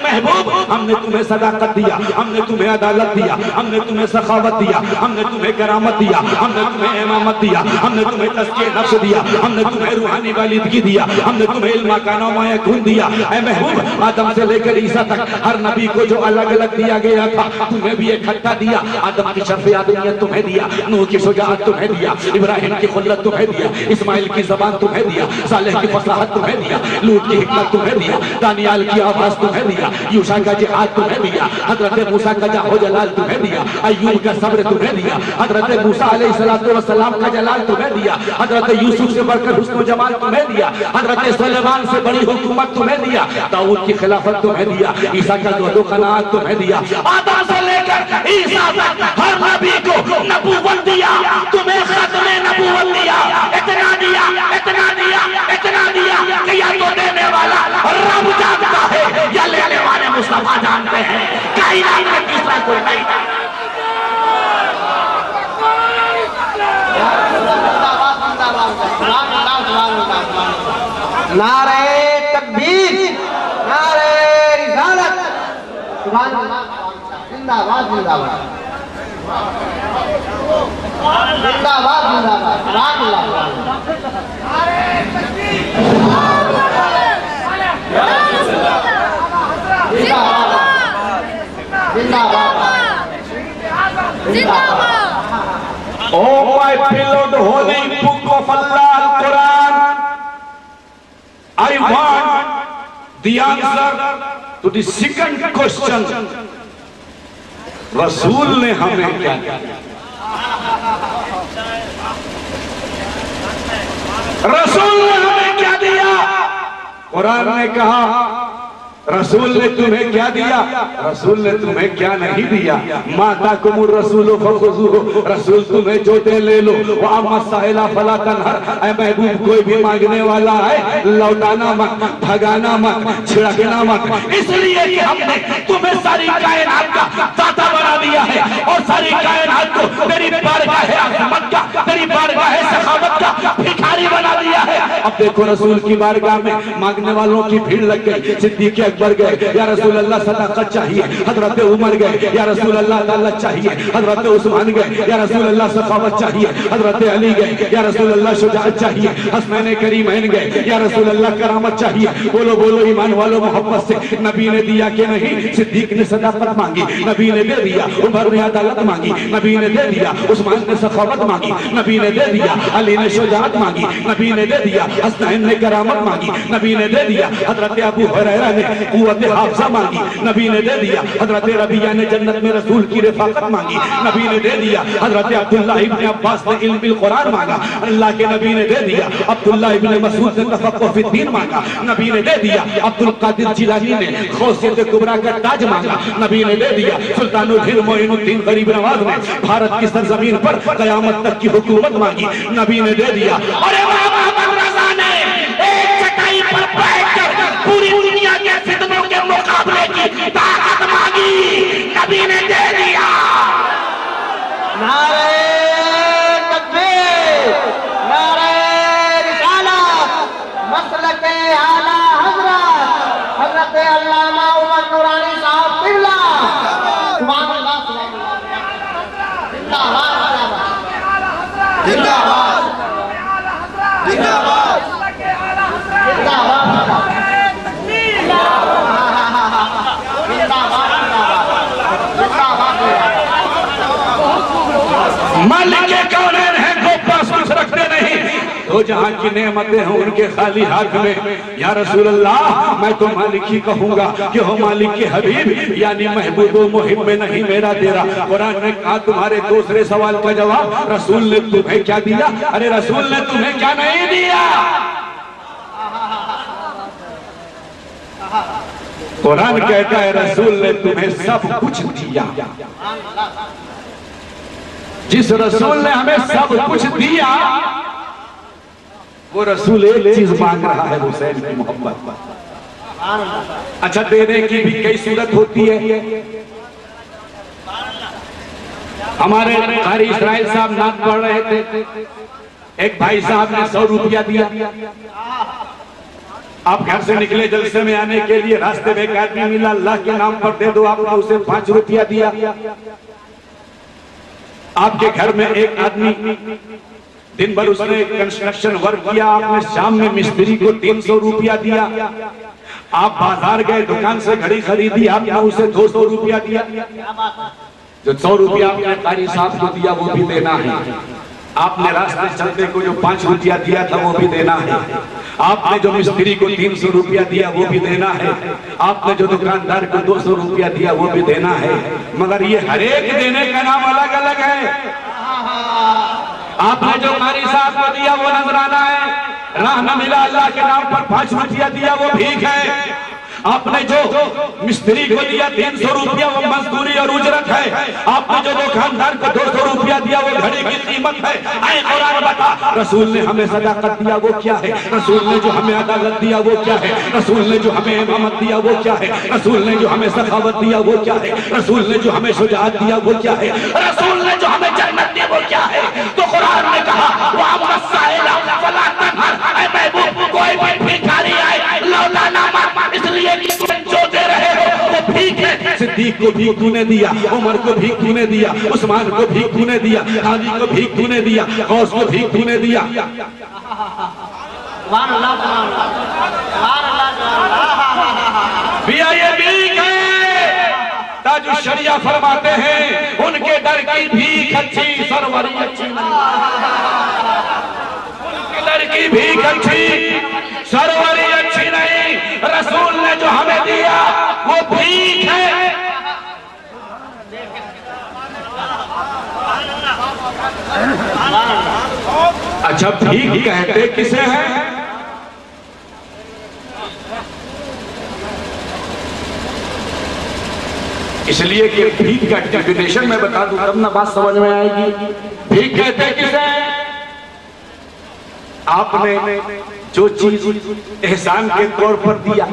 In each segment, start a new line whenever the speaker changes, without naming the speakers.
महबूब, हमने तुम्हें सदाकत दिया, हमने तुम्हें अदालत दिया, हमने तुम्हें सखावत दिया, हमने तुम्हें करामत दिया, हमने तुम्हें इमामत दिया, हमने तुम्हें तज़किए नफ्स दिया, हमने तुम्हें रूहानी वालिदगी दिया, हमने तुम्हें इल्म कानों गुण दिया। ऐ महबूब, आदम से लेकर ईसा तक हर नबी को जो अलग अलग दिया गया था, तुम्हें भी इकट्ठा दिया। आदम की शर्फ़े आदमियत तुम्हें दिया, नूह की शुजाअत तुम्हें दिया, इब्राहिम की खुल्लत तुम्हें दिया, इस्माइल की ज़बान तुम्हें दिया, सालेह की फसाहत तुम्हें दिया, लूत की हिकमत तुम्हें दिया, दानियाल की आवाज़ तुम्हें दिया, यूशा का जिहाद तुम्हें दिया, हज़रत मूसा का जाहो जलाल तुम्हें दिया, अय्यूब का सब्र तुम्हें दिया, हज़रत मूसा अलैहिस्सलातु वस्सलाम का जलाल तुम्हें दिया, हज़रत यूसुफ से बढ़कर हुस्न जमाल तुम्हें दिया, हज़रत सुलेमान से बड़ी हुकूमत तुम्हें दिया, दाऊद की खिलाफत तुम्हें दिया, ईसा का ज़ुहद क़नाअत तुम्हें दिया। आदम से लेकर ईसा तक हर नबी को नबूवत दिया, तुम्हें खत्मे नबूवत दिया। इतना दिया, इतना दिया, इतना दिया कि या तो देने वाला रब जानता है या लेने वाले मुस्तफा जानते हैं। कायनात में तीसरा कोई नहीं।
नारे तकबीर, नारे रिसालत, सुभान अल्लाह, जिंदाबाद जिंदाबाद जिंदाबाद जिंदाबाद, सुभान अल्लाह, नारे तकबीर, जिंदाबाद जिंदाबाद।
Oh my beloved holy book of Allah, Al-Quran, I want the answer to the second question. रसूल ने हमें क्या दिया? रसूल ने हमें क्या दिया? कुरान ने कहा रसूल ने तुम्हें क्या दिया, रसूल ने तुम्हें क्या नहीं दिया। माता कुमुर रसूल फखुज़ूहु, रसूल तुम्हें जो दे ले लो। व अम्मा साइला फला तनहर, ऐ महबूब कोई भी मांगने वाला है लौटाना मत, भगाना मत, छिड़कना मत। इसलिए कि हमने तुम्हें सारी कायनात का दाता बना दिया है और सारी कायनात को तेरी बारगाह है अज़मत का, तेरी बारगाह है सखावत का भिखारी बना दिया है। अब देखो रसूल की बारगाह में मांगने वालों की भीड़ लग गई। सिद्दीक़ अकबर गए, या रसूल अल्लाह सदाकत चाहिए। हजरत उमर गए, या रसूल अल्लाह अदालत चाहिए। हजरत उस्मान गए, या रसूल अल्लाह सखावत चाहिए। हजरत अली गए, या रसूल अल्लाह शुजाअत चाहिए। हसनैन करीमैन गए, या रसूल अल्लाह करामत चाहिए। बोलो बोलो ईमान वालों मोहब्बत से, नबी ने दिया कि नहीं? सिद्दीक ने सदाकत मांगी, नबी ने दे दिया। उमर ने अदालत मांगी, नबी ने दे दिया। उस्मान ने सखावत मांगी, नबी ने दे दिया। अली ने शुजाअत मांगी, नबी ने दे दिया। हसनैन ने करामत मांगी, नबी ने दे दिया। हजरत अबू हुरैरा ने कुव्वत हाफ़िज़ा मांगी, नबी ने दे दिया। हजरत रबिया ने जन्नत में रसूल की रफ़ाक़त मांगी, नबी ने दे दिया। हजरत अब्दुल्लाह इब्न अब्बास ने इल्म बिल कुरान मांगा, अल्लाह के नबी ने दे दिया। अब्दुल्लाह इब्न मसूद ने तफ़क़्क़ुह फ़ी दीन मांगा, नबी ने दे दिया। अब्दुल कादिर जिलानी ने ग़ौसियत कुबरा का ताज मांगा, नबी ने दे दिया। सुल्तानुल हिंद मोइनुद्दीन गरीब नवाज ने भारत की सरज़मीन पर क़यामत तक की हुकूमत मांगी, नबी ने दे दिया। अरे मोहम्मद रज़ा ने एक चटाई पर बैठकर पूरी दुनिया के फितनों के मुकाबले की ताकत मांगी, नबी ने दे दिया।
नारे तकबीर, नारे रिसालत, मसलके आला हज़रत हज़रत अल्लामा उमर नूरानी साहब क़िबला, सुभान अल्लाह, जिंदाबाद जिंदाबाद जिंदाबाद जिंदाबाद
मालिक कौनैन है को पास कुछ रखते नहीं, तो जहाँ की नेमतें हैं उनके खाली हाथ में। या रसूल अल्लाह मैं तो मालिक ही कहूँगा कि हो मालिक के हबीब, यानी महबूब व मुहिब में नहीं मेरा तेरा। कुरान ने कहा तुम्हारे दूसरे सवाल का जवाब, रसूल ने तुम्हें क्या दिया? अरे रसूल ने तुम्हें क्या नहीं दिया? कुरान कहता है रसूल ने तुम्हें सब कुछ दिया। जिस रसूल ने हमें सब कुछ दिया, वो रसूल एक चीज मांग रहा है, हुसैन की मोहब्बत। अच्छा, देने की भी कई सूरत होती है। हमारे कारी इस्राइल साहब नात पढ़ रहे थे, एक भाई साहब ने 100 रुपया दिया। आप घर से निकले जलसे में आने के लिए, रास्ते में एक आदमी मिला, अल्लाह के नाम पर दे दो, आपने उसे 5 रुपया दिया। आपके घर में एक आदमी दिन भर उसने कंस्ट्रक्शन वर्क किया, आपने शाम में मिस्त्री को 300 रुपया दिया। आप बाजार गए, दुकान से घड़ी खरीदी, आपने उसे 200 रुपया दिया। जो 100 रुपया आपने कारी साहब को दिया वो भी देना है। आपने रास्ते चलते को जो 5 रुपया दिया था वो भी देना है। आपने जो मिस्त्री को 300 रुपया दिया वो भी देना है। आपने जो दुकानदार को 200 रुपया दिया वो भी देना है। मगर ये हर एक देने का नाम अलग अलग है। आपने जो कारी साहब को दिया वो नजराना है। राह न मिला, अल्लाह के नाम पर 5 रुपया दिया वो भीख है। आपने जो मिस्त्री को दिया 300 रुपया वो मजदूरी और उजरत है। आपने जो दुकानदार को 200 रुपया दिया वो घड़ी की कीमत है। ऐ कुरान बता, रसूल ने हमें सदाकत दिया वो क्या है? रसूल ने जो हमें अदालत दिया वो क्या है? रसूल ने जो हमें इमामत दिया वो क्या है? रसूल ने जो हमें सखावत दिया वो क्या है? रसूल ने जो हमें शुजाअत दिया वो क्या है? रसूल ने जो हमें जन्नत दी वो क्या है? तो कुरान ने कहा कोई भी भिखारी आए लौटा ना मार, इसलिए कि तुम जो दे रहे हो वो भीख है। सिद्दीक को भीख तूने दिया, उमर को भीख तूने दिया, उस्मान को भीख तूने दिया, अली को भीख तूने दिया, गौस को भीख तूने दिया। भैया ये भीख है। ताजु शरिया फरमाते हैं उनके दर की भीख अच्छी, सरवरी अच्छी दर की भीख अच्छी, सरवरी अच्छी नहीं। रसूल ने जो हमें दिया वो भीख है। अच्छा, भीख कहते किसे हैं? इसलिए कि भीख का डेफिनेशन मैं बता दूं तब ना बात समझ में आएगी। भीख कहते किसे हैं? आपने जो चीज एहसान के तौर पर दिया,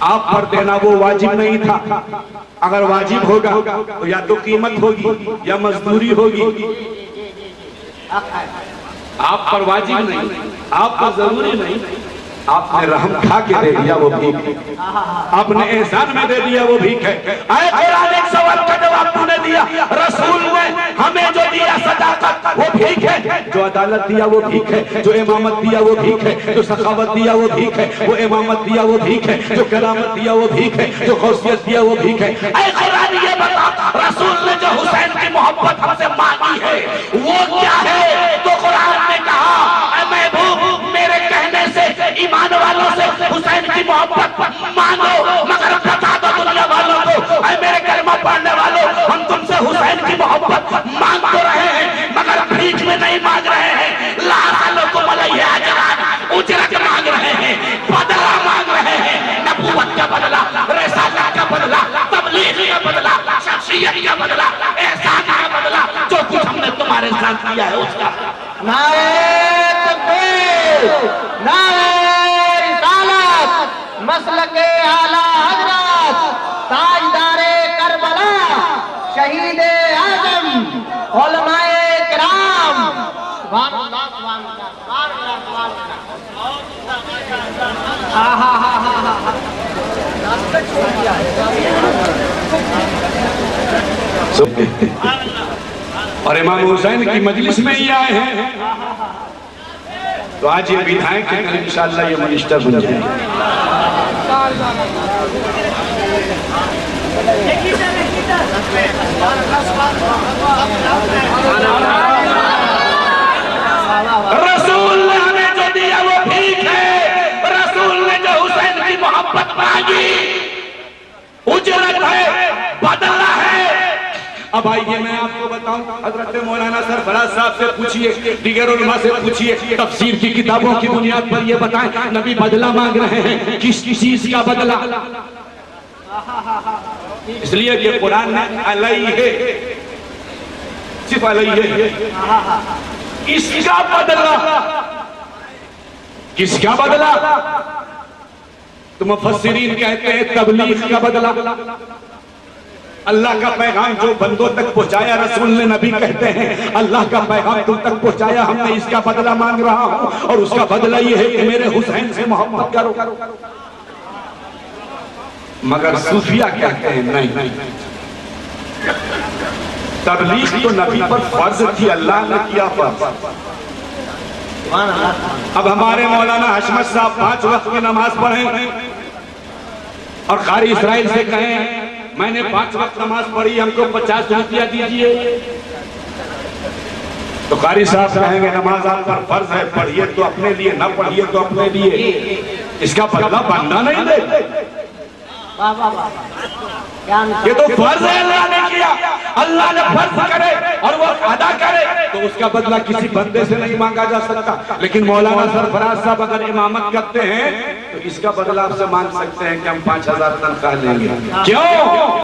आप पर देना वो वाजिब नहीं था। अगर वाजिब होगा तो या तो कीमत होगी या मजदूरी होगी। आप पर वाजिब नहीं, आप पर जरूरी नहीं, आपने रहम खा के दे दिया वो भीख है। आपने एहसान में दे दिया वो भीख है। आए कुरान एक सवाल का जवाब तूने दिया, रसूल ने हमें जो दिया सदाकत वो भीख है। जो अदालत दिया वो भीख है, जो इमामत दिया वो भीख है, जो सखावत दिया वो भीख है, वो इमामत दिया वो भीख है, जो करामत दिया वो भीख है, जो गौसियत दिया वो भीख है। आए कुरान ये बता, रसूल ने जो हुसैन की मोहब्बत हमसे मांगी है वो क्या है? तो कुरान ने कहा, महबूब मेरे कहने से ईमान वालों से हुसैन की मोहब्बत मांगो, मगर बता दो दुनिया वालों को, ऐ मेरे कलमा पढ़ने वालों, हम तुमसे हुसैन की मोहब्बत मांग तो रहे हैं मगर भीख में नहीं मांग रहे हैं। लाखों को मलैया उजरत मांग रहे हैं, बदला मांग रहे हैं। नबूवत का बदला, रिसालत का बदला, तबलीग का बदला, शख्सियत का बदला, एहसान का बदला, जो कुछ हमने तुम्हारे साथ किया है उसका।
नारे तकबीर, नारे रिसालत, मसलके आला हजरत, ताजदारे करबला, शहीदे आजम, उलमाए किराम। सुभान अल्लाह, सुभान अल्लाह, सुभान अल्लाह, सुभान अल्लाह।
और इमाम हुसैन की मजलिस में ही आए हैं, तो आज ये विधायक हैं, कल इंशाअल्लाह ये मिनिस्टर बन जाएंगे। रसूल ने हमें जो दिया वो भीख है। रसूल ने जो हुसैन की मोहब्बत मांगी उजरत है, बदला है। अब आइए मैं आपको बताऊं, हजरत मौलाना सरफराज साहब से पूछिए, दीगर उलमा से पूछिए, तफसीर की किताबों की बुनियाद पर ये बताएं नबी बदला मांग रहे हैं, किस चीज का बदला? इसलिए कि कुरान ने अलैहि सिर्फ अलैहि, इसका बदला, किसका बदला? तो मुफस्सिरीन कहते हैं तबलीग का बदला। अल्लाह का पैगाम जो बंदों तक पहुंचाया रसूल ने, नबी कहते हैं अल्लाह का पैगाम तुम तक पहुंचाया, हमने इसका बदला मांग रहा हूं और उसका बदला ये है कि मेरे हुसैन से मोहब्बत करो। मगर सूफिया कहते हैं नहीं, तबलीग तो नबी पर फर्ज थी, अल्लाह ने किया फर्ज। अब हमारे मौलाना हशमत साहब 5 वक्त की नमाज पढ़े और कारी इसराइल से कहें मैंने 5 वक्त नमाज पढ़ी, हमको 50 रुपया दीजिए, तो कारी साहब कहेंगे नमाज आप पर फर्ज है, पढ़िए तो अपने लिए, ना पढ़िए तो अपने लिए, इसका बदला बनना नहीं दे। ये तो फर्ज है, अल्लाह ने किया, अल्लाह ने फर्ज करे और वो अदा करे तो उसका बदला किसी बंदे से नहीं मांगा जा सकता। लेकिन मौलाना सरफराज साहब अगर इमामत करते हैं तो इसका बदला आपसे मांग सकते हैं कि हम 5000 तनख्वाह लेंगे। क्यों?